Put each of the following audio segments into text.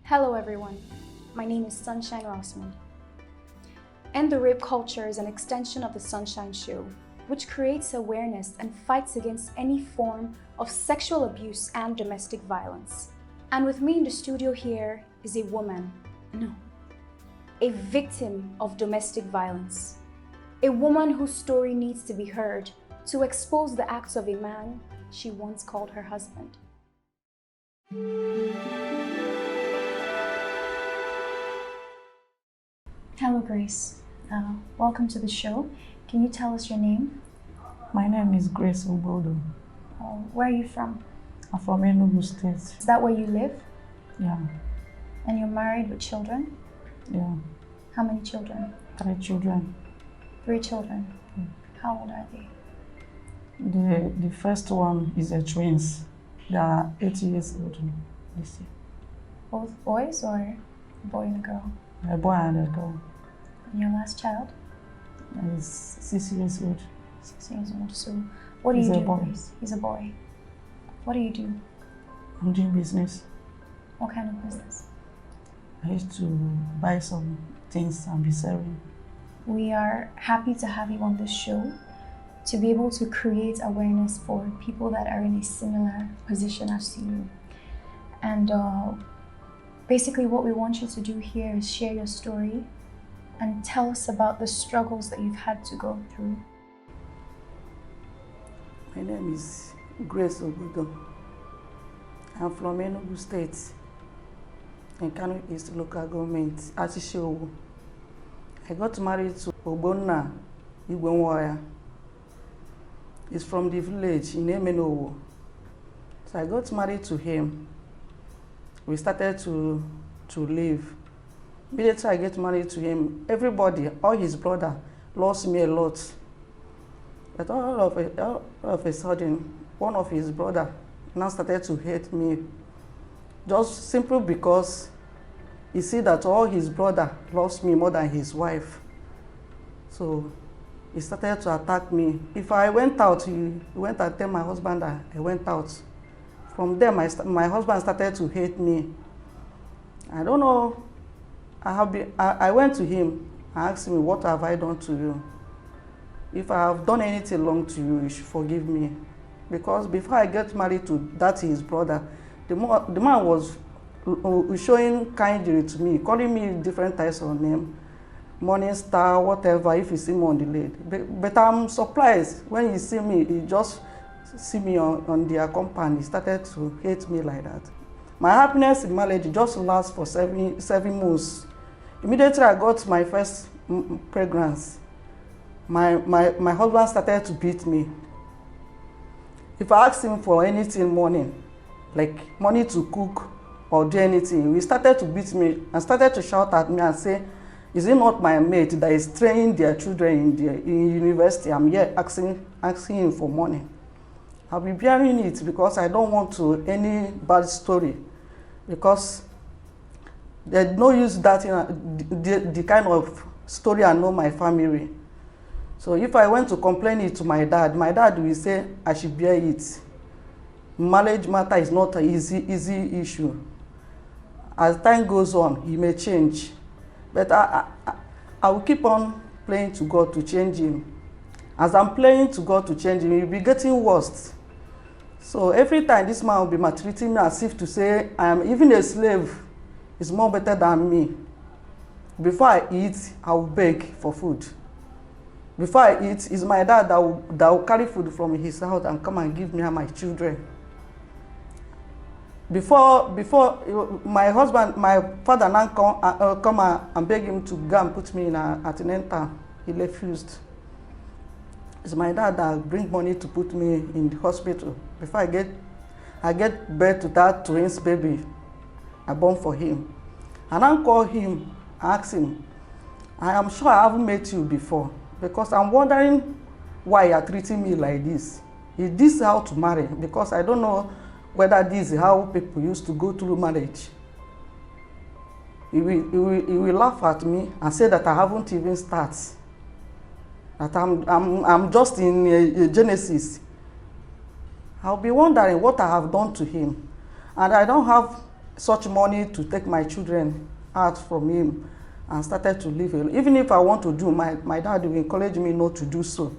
Hello everyone, my name is Sunshine Rossman. EndTheRapeCulture is an extension of the Sunshine Show, which creates awareness and fights against any form of sexual abuse and domestic violence. And with me in the studio here is a woman, a victim of domestic violence. A woman whose story needs to be heard to expose the acts of a man she once called her husband. Hello, Grace. Welcome to the show. Can you tell us your name? My name is Grace Ogbodo. Where are you from? I'm from Enugu State. Is that where you live? Yeah. And you're married with children? Yeah. How many children? 3 children. 3 children. How old are they? The first one is a twins. They are 8 years old this year. Both boys or a boy and a girl? A boy and a girl. And your last child? Is 6 years old. 6 years old. So what do you do? He's a boy. Grace? He's a boy. What do you do? I'm doing business. What kind of business? I used to buy some things and be selling. We are happy to have you on this show to be able to create awareness for people that are in a similar position as you. And basically what we want you to do here is share your story and tell us about the struggles that you've had to go through. My name is Grace Ogbodo. I'm from Enugu State, in Kano East Local Government, Ashisheowo. I got married to Ogbodo Igwenwaya. He's from the village in Emenowo. So I got married to him. We started to live. Immediately I get married to him, everybody, all his brother, lost me a lot. But all of a sudden, one of his brother now started to hate me, just simply because he see that all his brother lost me more than his wife. So he started to attack me. If I went out, he went and tell my husband that I went out. From there, my husband started to hate me. I don't know. I went to him and asked him, what have I done to you? If I have done anything wrong to you, you should forgive me. Because before I get married to his brother, the man was showing kindly to me, calling me different types of names. Morning star, whatever, if you see me on the late. But I'm surprised when he see me, he just see me on their compound. He started to hate me like that. My happiness in marriage just lasts for seven months. Immediately I got my first pregnancy, my husband started to beat me. If I asked him for anything morning, like money to cook or do anything, he started to beat me and started to shout at me and say, is it not my mate that is training their children in university? I'm here asking him for money. I'll be bearing it because I don't want to any bad story, because there's no use that in the kind of story I know my family. So if I went to complain it to my dad will say I should bear it. Marriage matter is not an easy issue. As time goes on, he may change. But I will keep on praying to God to change him. As I'm praying to God to change him, he'll be getting worse. So every time this man will be maltreating me as if to say, I am even a slave. Is more better than me. Before I eat, I will beg for food. Before I eat, it's my dad that will carry food from his house and come and give me and my children. Before my father now come and beg him to go and put me in an antenatal, he refused. It's my dad that bring money to put me in the hospital. Before I get birth to that twins baby I born for him. And I call him, ask him, I am sure I haven't met you before, because I'm wondering why you are treating me like this. Is this how to marry? Because I don't know whether this is how people used to go through marriage. He will laugh at me and say that I haven't even started. That I'm just in a Genesis. I'll be wondering what I have done to him. And I don't have such money to take my children out from him and started to live alone. Even if I want to do, my dad will encourage me not to do so.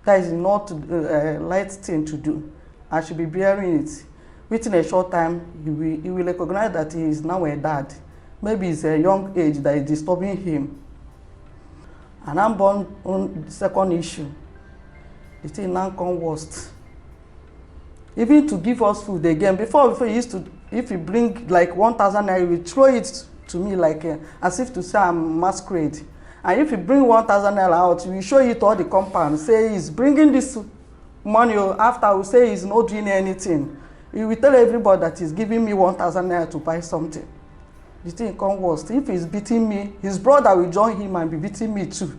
That is not a light thing to do. I should be bearing it. Within a short time, he will recognize that he is now a dad. Maybe it's a young age that is disturbing him. And I'm born on the second issue. The thing now come worst. Even to give us food again, before he used to, if he bring like 1,000 naira, he will throw it to me like as if to say I'm masquerade. And if he bring 1,000 naira out, he will show it to all the compound, say he's bringing this money. After we say he's not doing anything, he will tell everybody that he's giving me 1,000 naira to buy something. The thing come worst. If he's beating me, his brother will join him and be beating me too.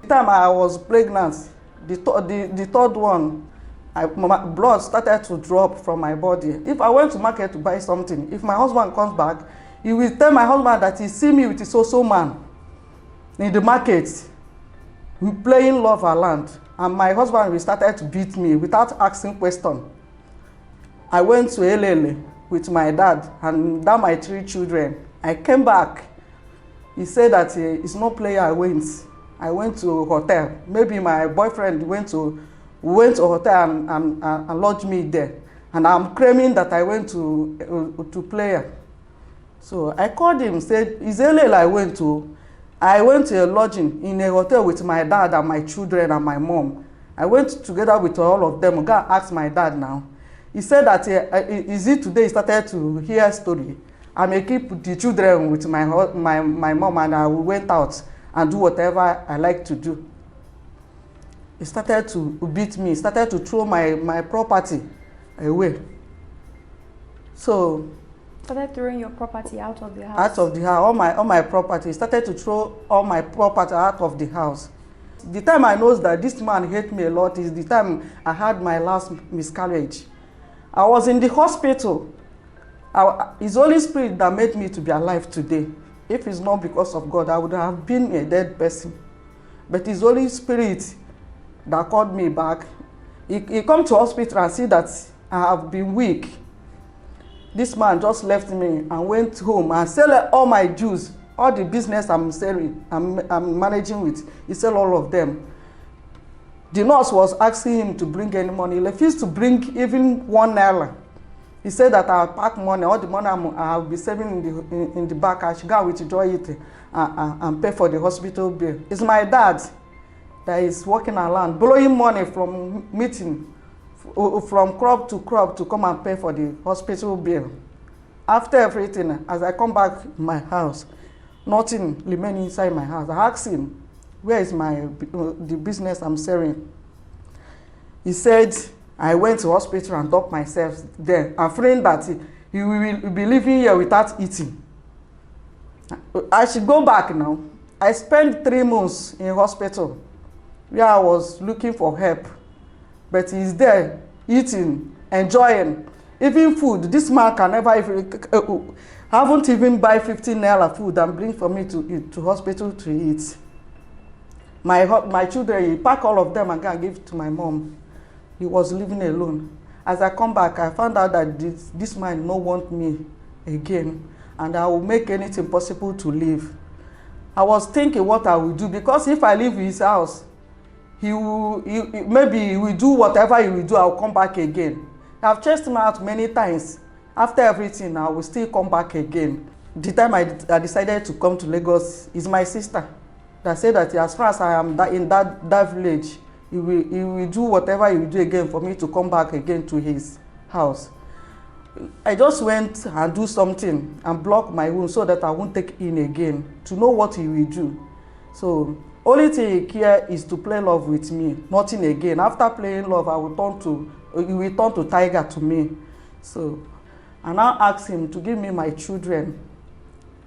The time I was pregnant, the third one, my blood started to drop from my body. If I went to market to buy something, if my husband comes back, he will tell my husband that he see me with his so-so man in the market, playing love around. And my husband will started to beat me without asking question. I went to LLA with my dad and that my 3 children. I came back. He said that it's no player I went. I went to a hotel. Maybe my boyfriend went to a hotel and lodged me there. And I'm claiming that I went to player. So I called him, said, is LLA I went to? I went to a lodging in a hotel with my dad and my children and my mom. I went together with all of them. Go ask my dad now. He said that is it today he started to hear a story. I may keep the children with my mom and I went out and do whatever I like to do. He started to beat me. He started to throw my property away. So started throwing your property out of the house? Out of the house, all my property. He started to throw all my property out of the house. The time I know that this man hates me a lot is the time I had my last miscarriage. I was in the hospital. It's Holy Spirit that made me to be alive today. If it's not because of God, I would have been a dead person. But it's Holy Spirit that called me back. He come to hospital and see that I have been weak. This man just left me and went home and sell all my juice, all the business I'm selling, I'm managing with. He sell all of them. The nurse was asking him to bring any money. He refused to bring even 1 naira. He said that I'll pack money, all the money I'll be saving in the back, I should go and withdraw it and pay for the hospital bill. It's my dad that is working around, borrowing money from meeting, from crop to come and pay for the hospital bill. After everything, as I come back to my house, nothing remaining inside my house. I asked him, where is the business I'm selling? He said, I went to hospital and dumped myself there. I'm feeling that he will be living here without eating. I should go back now. I spent 3 months in hospital where I was looking for help. But he's there, eating, enjoying. Even food, this man can never even, haven't even buy 15 naira food and bring for me to hospital to eat. My children, he pack all of them and go and give to my mom. He was living alone. As I come back, I found out that this man no want me again, and I will make anything possible to leave. I was thinking what I will do, because if I leave his house, maybe he will do whatever he will do. I will come back again. I've chased him out many times. After everything, I will still come back again. The time I decided to come to Lagos is my sister that said that as far as I am in that village, he will do whatever he will do again for me to come back again to his house. I just went and do something and block my wound so that I won't take in again, to know what he will do. So only thing he care is to play love with me, nothing again. After playing love, he will turn to tiger to me. So I now asked him to give me my children.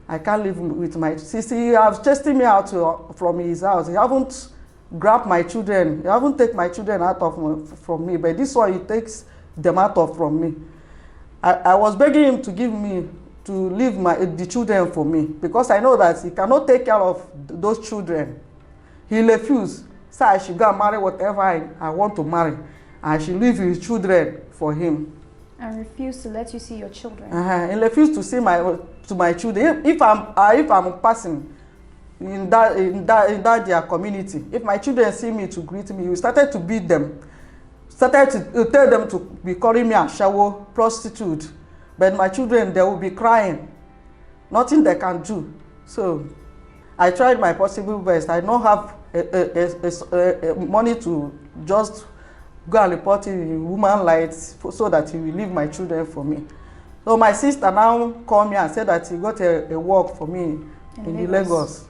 I can't live with my sister. He has chased me out from his house. He haven't grabbed my children. He haven't taken my children out from me. But this one, he takes them out from me. I was begging him to give me, to leave the children for me, because I know that he cannot take care of those children. He refused. So I should go and marry whatever I want to marry. I should leave his children for him. And refuse to let you see your children. And refuse to see my children. If I'm passing in that their community, if my children see me to greet me, we started to beat them, started to tell them to be calling me a shower prostitute. But my children, they will be crying. Nothing they can do. So I tried my possible best. I don't have money to just go and report it in human rights so that he will leave my children for me. So my sister now called me and said that he got a work for me in Lagos.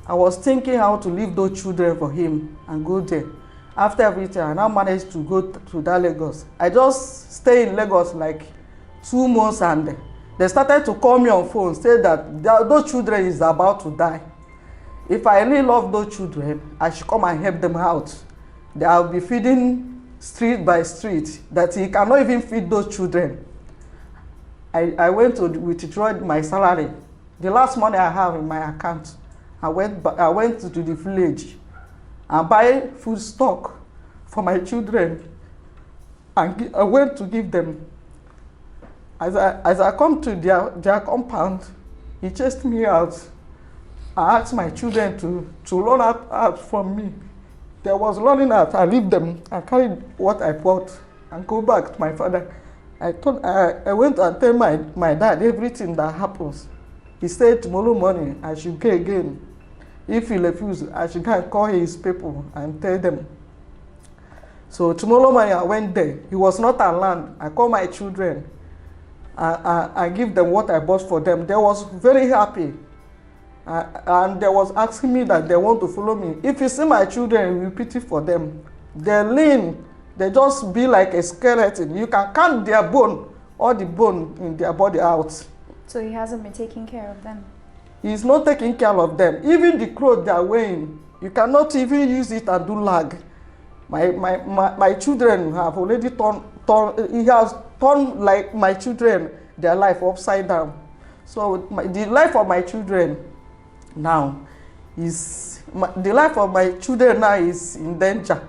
I was thinking how to leave those children for him and go there. After everything, I now managed to go to that Lagos. I just stayed in Lagos like 2 months, and they started to call me on phone, say that those children is about to die. If I really love those children, I should come and help them out. They will be feeding street by street, that he cannot even feed those children. I went to withdraw my salary. The last money I have in my account, I went to the village and buy food stock for my children, and I went to give them. As I come to their compound, he chased me out. I asked my children to run out from me. They was running out. I leave them. I carried what I bought and go back to my father. I went and tell my dad everything that happens. He said tomorrow morning I should go again. If he refuses, I should go and call his people and tell them. So tomorrow morning I went there. He was not around. I called my children. I give them what I bought for them. They was very happy. And they was asking me that they want to follow me. If you see my children, you pity for them. They're lean. They just be like a skeleton. You can count their bone, all the bone in their body out. So he hasn't been taking care of them? He's not taking care of them. Even the clothes they are wearing, you cannot even use it and do lag. My children have already he has turned like my children, their life upside down. So the life of my children now is in danger.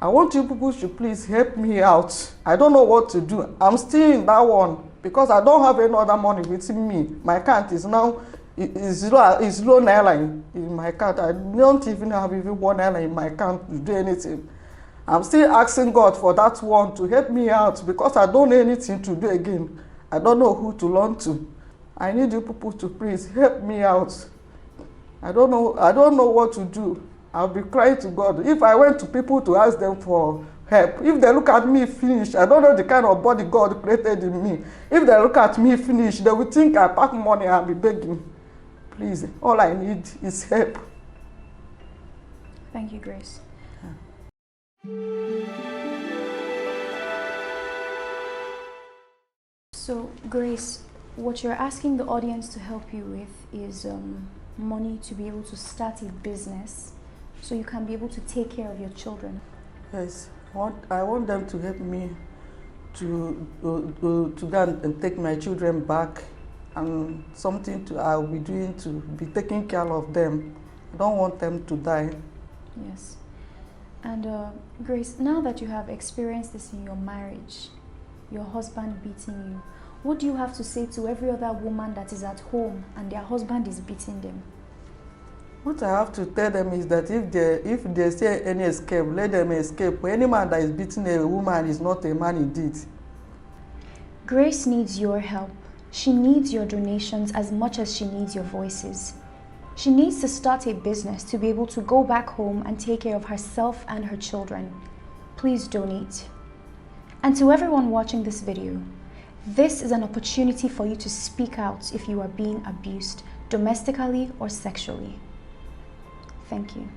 I want you people to please help me out. I don't know what to do. I'm still in that one because I don't have any other money with me. My account is now low naira in my account. I don't even have even 1 naira in my account to do anything. I'm still asking God for that one to help me out because I don't know anything to do again. I don't know who to run to. I need you people to please help me out. I don't know what to do. I'll be crying to God. If I went to people to ask them for help, if they look at me finished, I don't know the kind of body God created in me. If they look at me finished, they will think I pack money and be begging. Please, all I need is help. Thank you, Grace. So, Grace, what you're asking the audience to help you with is money to be able to start a business so you can be able to take care of your children. Yes, I want them to help me to go and take my children back, and something I'll be doing to be taking care of them. I don't want them to die. Yes. And Grace, now that you have experienced this in your marriage, your husband beating you, what do you have to say to every other woman that is at home and their husband is beating them? What I have to tell them is that if they say any escape, let them escape. Any man that is beating a woman is not a man indeed. Grace needs your help. She needs your donations as much as she needs your voices. She needs to start a business to be able to go back home and take care of herself and her children. Please donate. And to everyone watching this video, this is an opportunity for you to speak out if you are being abused domestically or sexually. Thank you.